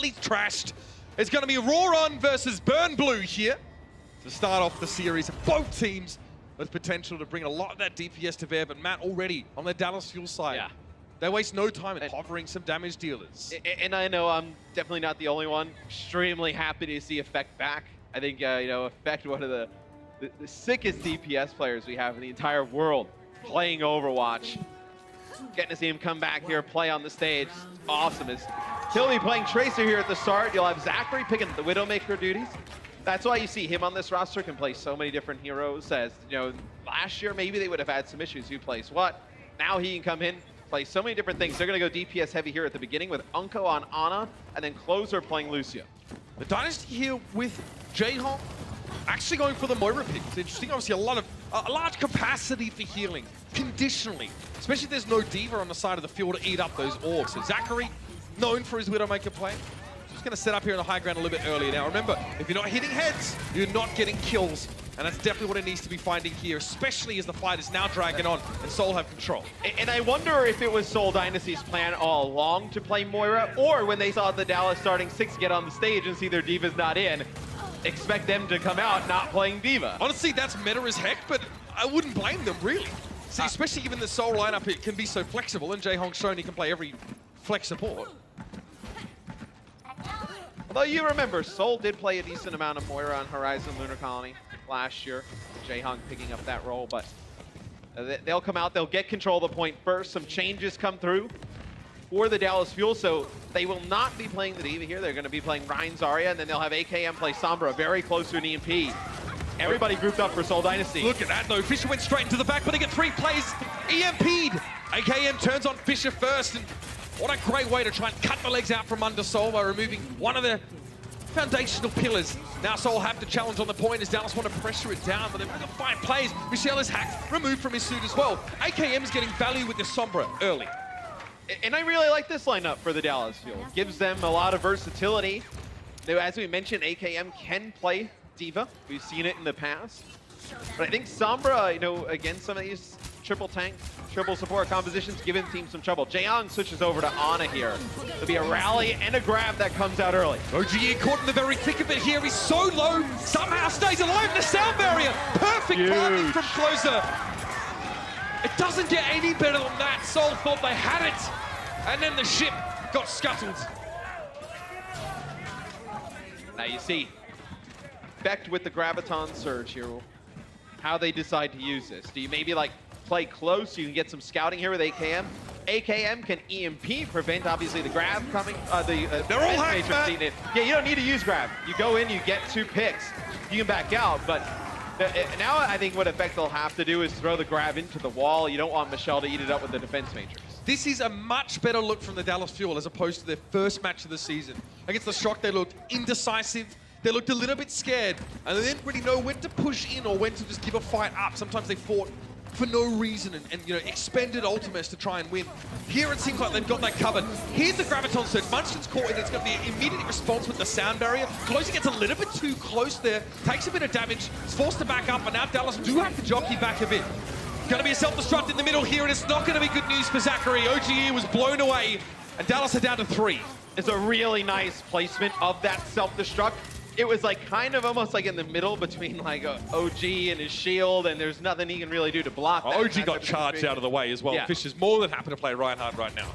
trashed. It's going to be Roron versus Burn Blue here to start off the series. Both teams with potential to bring a lot of that DPS to bear, but Matt already on the Dallas Fuel side. Yeah. They waste no time in hovering some damage dealers. And I know I'm definitely not the only one. Extremely happy to see Effect back. I think, you know, Effect, one of the sickest DPS players we have in the entire world, playing Overwatch. Getting to see him come back here, play on the stage. Awesome. He'll be playing Tracer here at the start. You'll have Zachary picking the Widowmaker duties. That's why you see him on this roster, can play so many different heroes. As you know, last year maybe they would have had some issues who plays what. Now he can come in, play so many different things. They're going to go DPS heavy here at the beginning with Unko on Ana, and then Closer playing Lucio. The Dynasty here with Jayhong actually going for the Moira pick. It's interesting, obviously a large capacity for healing, conditionally. Especially if there's no D.Va on the side of the field to eat up those orbs. So Zachary, known for his Widowmaker play, just going to set up here on the high ground a little bit earlier. Now remember, if you're not hitting heads, you're not getting kills. And that's definitely what it needs to be finding here, especially as the fight is now dragging on and Seoul have control. And I wonder if it was Seoul Dynasty's plan all along to play Moira, or when they saw the Dallas starting 6 get on the stage and see their D.Va's not in, expect them to come out not playing D.Va. Honestly, that's meta as heck, but I wouldn't blame them, really. See, especially given the Seoul lineup, it can be so flexible, and Jayhong's shown he can play every flex support. Although you remember, Seoul did play a decent amount of Moira on Horizon Lunar Colony last year. Jayhong picking up that role, but they'll come out, they'll get control of the point first. Some changes come through for the Dallas Fuel, so they will not be playing the D.Va here. They're going to be playing Ryan Zarya, and then they'll have AKM play Sombra very close to an EMP. Everybody grouped up for Seoul Dynasty. Look at that, though. Fisher went straight into the back, but he got 3 plays EMP'd. AKM turns on Fisher first, and what a great way to try and cut the legs out from under Seoul by removing one of the foundational pillars. Now Seoul have to challenge on the point as Dallas want to pressure it down, but they've got 5 plays. Michelle is hacked, removed from his suit as well. AKM is getting value with the Sombra early. And I really like this lineup for the Dallas Fuel. Gives them a lot of versatility. As we mentioned, AKM can play D.Va. We've seen it in the past. But I think Sombra, you know, against some of these triple tank, triple support compositions, giving the team some trouble. Jayhong switches over to Ana here. There'll be a rally and a grab that comes out early. OGE caught in the very thick of it here. He's so low, somehow stays alive in the sound barrier. Perfect timing from Closer. It doesn't get any better than that. Seoul thought they had it, and then the ship got scuttled. Now you see, Becked with the Graviton Surge here. How they decide to use this. Do you maybe like play close so you can get some scouting here with AKM? AKM can EMP prevent obviously the grab coming. They're all hacked. Yeah, you don't need to use grab. You go in, you get 2 picks, you can back out. But now I think what Effect will have to do is throw the grab into the wall. You don't want Michelle to eat it up with the defense matrix. This is a much better look from the Dallas Fuel as opposed to their first match of the season. Against the Shock, they looked indecisive. They looked a little bit scared, and they didn't really know when to push in or when to just give a fight up. Sometimes they fought for no reason and you know, expended ultimates to try and win. Here it seems like they've got that covered. Here's the Graviton Surge. Munchkin's caught in. It's going to be an immediate response with the sound barrier. Closing gets a little bit too close there. Takes a bit of damage. It's forced to back up, and now Dallas do have to jockey back a bit. Going to be a self-destruct in the middle here, and it's not going to be good news for Zachary. OGE was blown away, and Dallas are down to 3. It's a really nice placement of that self-destruct. It was like kind of almost like in the middle between like OG and his shield, and there's nothing he can really do to block that. OG got charged out of the way as well. Yeah. Fisher's more than happy to play Reinhardt right now.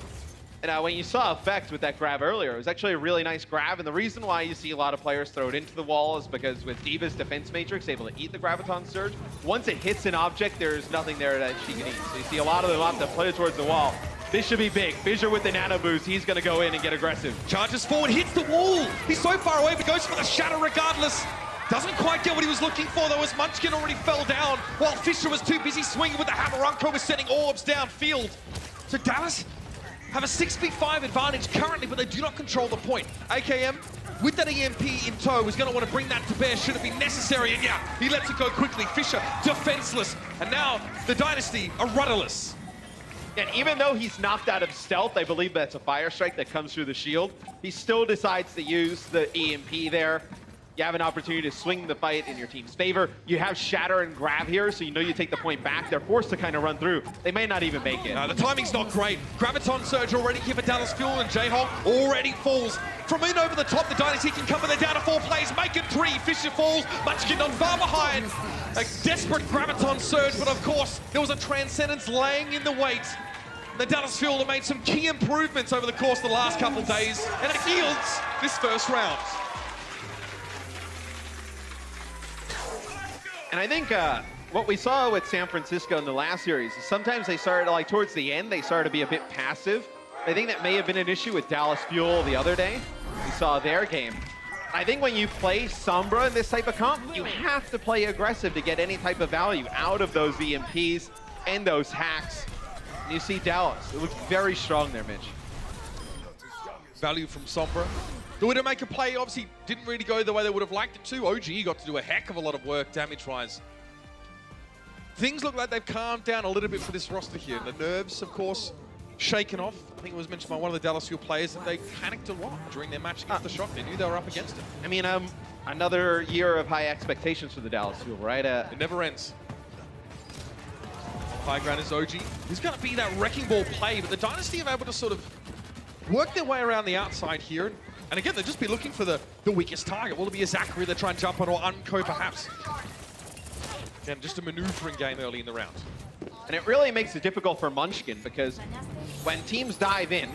And when you saw Effect with that grab earlier, it was actually a really nice grab, and the reason why you see a lot of players throw it into the wall is because with D.Va's defense matrix able to eat the Graviton Surge, once it hits an object, there's nothing there that she can eat. So you see a lot of them opt to play towards the wall. This should be big. Fissure with the nano boost, he's going to go in and get aggressive. Charges forward, hits the wall. He's so far away, but goes for the shadow regardless. Doesn't quite get what he was looking for, though, as Munchkin already fell down, while Fisher was too busy swinging with the hammer. Unko was sending orbs downfield. So Dallas have a 6v5 advantage currently, but they do not control the point. AKM, with that EMP in tow, is going to want to bring that to bear should it be necessary. And yeah, he lets it go quickly. Fisher, defenseless. And now the Dynasty are rudderless. And even though he's knocked out of stealth, I believe that's a fire strike that comes through the shield, he still decides to use the EMP there. you have an opportunity to swing the fight in your team's favor. You have Shatter and Grab here, so you know you take the point back. They're forced to kind of run through. They may not even make it. The timing's not great. Graviton Surge already here for Dallas Fuel, and Jayhawk already falls. From in over the top, the Dynasty can come, but they're down to 4 plays. Make it 3. Fisher falls. Munchkin not far behind. A desperate Graviton Surge, but of course, there was a Transcendence laying in the wait. The Dallas Fuel have made some key improvements over the course of the last couple of days, and it yields this first round. And I think what we saw with San Francisco in the last series is sometimes they started, like towards the end, they started to be a bit passive. I think that may have been an issue with Dallas Fuel the other day. We saw their game. I think when you play Sombra in this type of comp, you have to play aggressive to get any type of value out of those EMPs and those hacks. And you see Dallas, it looks very strong there, Mitch. Value from Sombra. The Widowmaker play obviously didn't really go the way they would have liked it to. OG got to do a heck of a lot of work damage-wise. Things look like they've calmed down a little bit for this roster here. The nerves, of course, shaken off. I think it was mentioned by one of the Dallas Fuel players that they panicked a lot during their match against the Shock. They knew they were up against it. I mean, another year of high expectations for the Dallas Fuel, right? It never ends. High ground is OG. He's going to be that Wrecking Ball play, but the Dynasty are able to sort of work their way around the outside here. And again, they'll just be looking for the weakest target. Will it be a Zachary they try and jump on, or Unco perhaps? Again, just a maneuvering game early in the round. And it really makes it difficult for Munchkin because when teams dive in,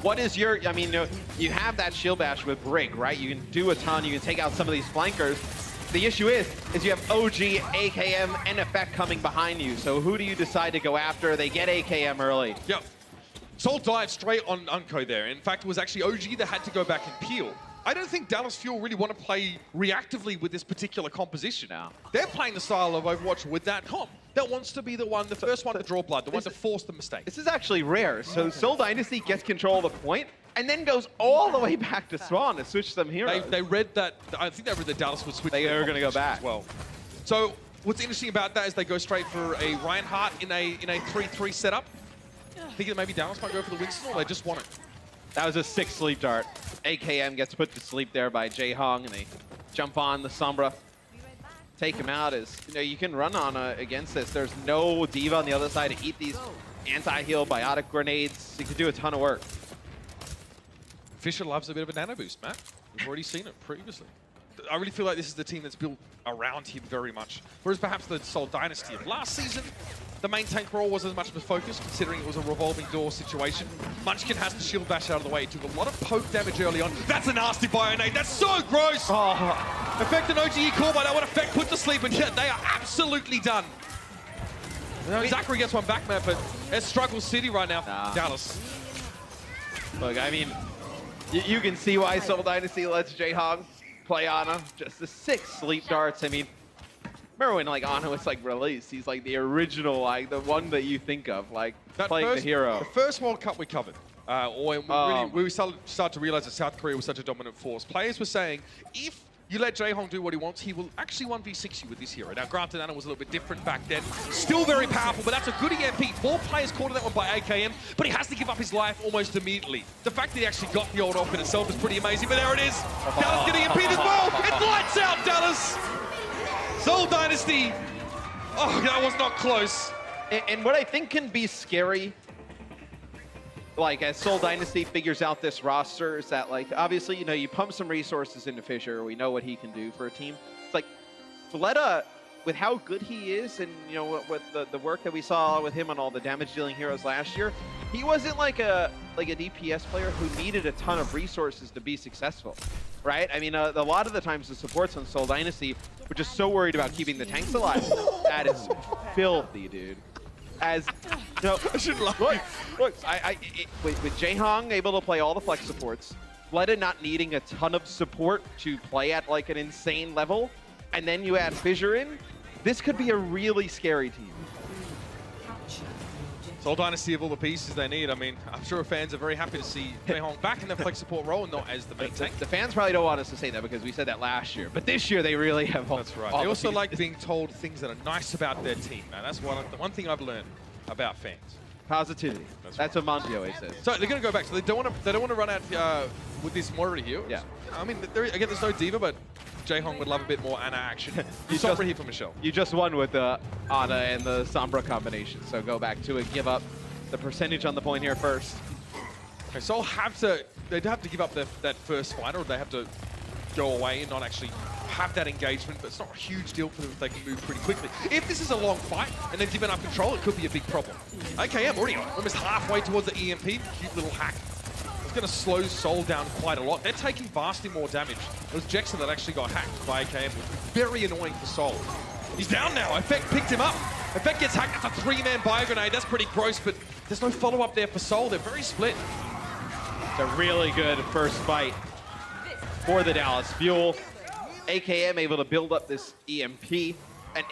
what is your, I mean, you have that shield bash with Brig, right? You can do a ton, you can take out some of these flankers. The issue is you have OG, AKM, and Effect coming behind you. So who do you decide to go after? They get AKM early. Yep. Soul dived straight on Unco there. In fact, it was actually OG that had to go back and peel. I don't think Dallas Fuel really want to play reactively with this particular composition now. They're playing the style of Overwatch with that comp. That wants to be the one, the first one to draw blood, the one to force the mistake. This is actually rare. So Seoul Dynasty gets control of the point and then goes all the way back to Swan to switch some heroes. They read that, I think they read that Dallas would switch. They are going to go back. As well. So what's interesting about that is they go straight for a Reinhardt in a 3-3 setup. Thinking that maybe Dallas might go for the Winston, or they just want it. That was a 6 sleep dart. AKM gets put to sleep there by Jae-Hong, and they jump on the Sombra. Take him out as, you can run on against this. There's no Diva on the other side to eat these anti-heal biotic grenades. You can do a ton of work. Fisher loves a bit of a nano boost, Matt. We've already seen it previously. I really feel like this is the team that's built around him very much. Whereas perhaps the Seoul Dynasty of last season, the main tank role wasn't as much of a focus, considering it was a revolving door situation. Munchkin has to shield bash out of the way. He took a lot of poke damage early on. That's a nasty Bionade. That's so gross. Oh. Effect and OGE call by that one. Effect put to sleep, and yet they are absolutely done. Zachary gets one back, Matt, but it's struggle city right now. Dallas. Look, I mean, you can see why Seoul Dynasty lets Jae-Hong play Ana. Just the 6 sleep darts. I mean, remember when Ana was released? He's the original, the one that you think of, that playing the hero. The first World Cup we covered, we started to realize that South Korea was such a dominant force. Players were saying, if you let Jae-Hong do what he wants, he will actually 1v6 you with this hero. Now, granted, Ana was a little bit different back then. Still very powerful, but that's a good EMP. 4 players caught in that one by AKM, but he has to give up his life almost immediately. The fact that he actually got the ult off in itself is pretty amazing, but there it is. Dallas getting EMP'd as well. It lights out Dallas. Seoul Dynasty. Oh, that was not close. And what I think can be scary, as Seoul Dynasty figures out this roster, is that, obviously, you pump some resources into Fisher. We know what he can do for a team. It's Fleta, with how good he is and, with the work that we saw with him on all the damage-dealing heroes last year, he wasn't like a DPS player who needed a ton of resources to be successful, right? I mean, a lot of the times the supports on Seoul Dynasty were just so worried about keeping the tanks alive. That is filthy, dude. As I should look, with Jae-Hong able to play all the flex supports, Fleta not needing a ton of support to play at an insane level, and then you add Fissure in, this could be a really scary team. Seoul Dynasty of all the pieces they need. I mean, I'm sure fans are very happy to see Jae-Hong back in the flex support role and not as the main tank. The fans probably don't want us to say that because we said that last year, but this year they really have all. That's right. They also like being told things that are nice about their team, man. That's one thing I've learned about fans. Positivity. That's what Monty always says. So they're going to go back. So they don't want to run out with this Moira here. Yeah. I mean, again, there's no Diva, but Jaehong would love a bit more Ana action. Sombra here for Michelle. You just won with the Ana and the Sombra combination, so go back to it. Give up the percentage on the point here first. Okay, Seoul they'd have to give up that first fight, or they have to go away and not actually have that engagement, but it's not a huge deal for them if they can move pretty quickly. If this is a long fight and they've given up control, it could be a big problem. AKM already almost halfway towards the EMP. Cute little hack. It's going to slow Seoul down quite a lot. They're taking vastly more damage. It was Jackson that actually got hacked by AKM. Very annoying for Seoul. He's down now. Effect picked him up. Effect gets hacked. That's a 3-man bio grenade. That's pretty gross, but there's no follow-up there for Seoul. They're very split. It's a really good first fight for the Dallas Fuel. AKM able to build up this EMP.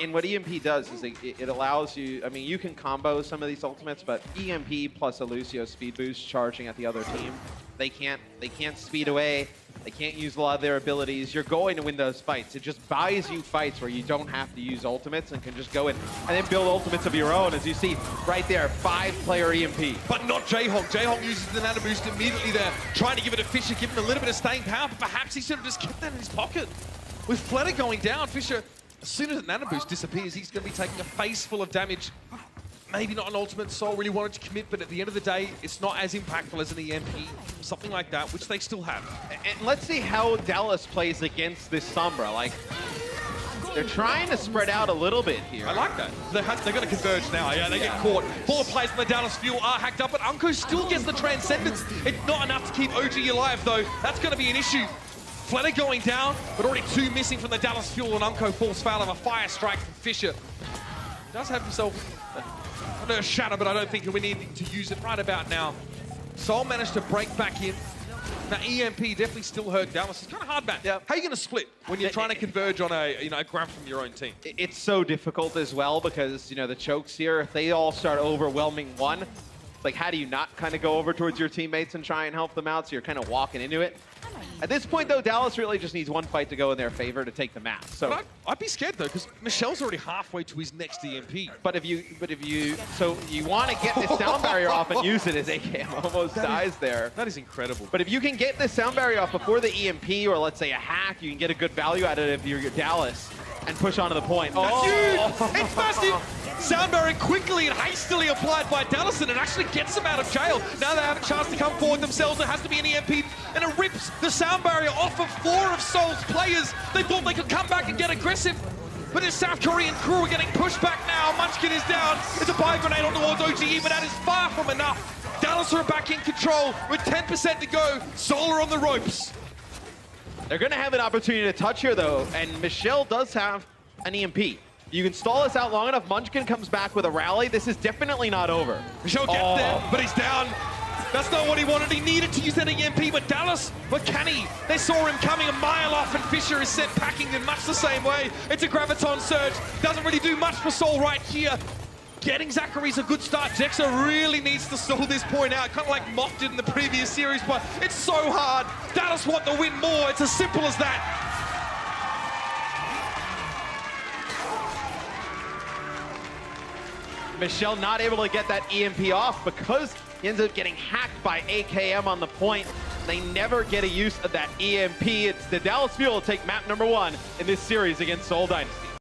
And what EMP does is it allows you, I mean, you can combo some of these ultimates, but EMP plus a Lucio speed boost charging at the other team, they can't speed away. They can't use a lot of their abilities. You're going to win those fights. It just buys you fights where you don't have to use ultimates and can just go in and then build ultimates of your own. As you see right there, 5-player EMP. But not Jaehong. Jaehong uses the nano boost immediately there, trying to give it to Fischer, give him a little bit of staying power, but perhaps he should have just kept that in his pocket. With Flutter going down, Fischer, as soon as the nano boost disappears, he's going to be taking a face full of damage. Maybe not an ultimate. Seoul really wanted to commit, but at the end of the day, it's not as impactful as an EMP, something like that, which they still have. And let's see how Dallas plays against this Sombra. Like, they're trying to spread out a little bit here. I like that. They're going to converge now. Yeah, they get caught. 4 players from the Dallas Fuel are hacked up, but Unko still gets the Transcendence. It's not enough to keep OG alive, though. That's going to be an issue. Flutter going down, but already 2 missing from the Dallas Fuel, and Unko falls foul of a fire strike from Fischer. He does have himself a shatter, but I don't think we need to use it right about now. Seoul managed to break back in. Now EMP definitely still hurt Dallas. It's kind of hard, Matt. Yep. How are you going to split when you're trying to converge on a grab from your own team? It's so difficult as well because, you know, the chokes here, if they all start overwhelming one, like how do you not kind of go over towards your teammates and try and help them out? So you're kind of walking into it. At this point, though, Dallas really just needs one fight to go in their favor to take the map. So I'd be scared though, because Michelle's already halfway to his next EMP. But if you want to get this sound barrier off and use it as AKM almost dies there. That is incredible. But if you can get this sound barrier off before the EMP or let's say a hack, you can get a good value out of it if you're Dallas and push onto the point. Oh, it's massive! Sound barrier quickly and hastily applied by Dallas, and it actually gets them out of jail. Now they have a chance to come forward themselves. There has to be an EMP, and it rips the sound barrier off of 4 of Seoul's players. They thought they could come back and get aggressive, but his South Korean crew are getting pushed back now. Munchkin is down. It's a bio grenade on towards OGE, but that is far from enough. Dallas are back in control with 10% to go. Seoul are on the ropes. They're going to have an opportunity to touch here, though, and Michelle does have an EMP. You can stall this out long enough. Munchkin comes back with a rally. This is definitely not over. Michelle gets there, but he's down. That's not what he wanted. He needed to use that EMP, but Dallas were canny. They saw him coming a mile off, and Fischer is sent packing in much the same way. It's a Graviton Surge. Doesn't really do much for Seoul right here. Getting Zachary's a good start. Jexa really needs to stall this point out, kind of like Mock did in the previous series, but it's so hard. Dallas want to win more. It's as simple as that. Michelle not able to get that EMP off because he ends up getting hacked by AKM on the point. They never get a use of that EMP. It's the Dallas Fuel to take map number 1 in this series against Seoul Dynasty.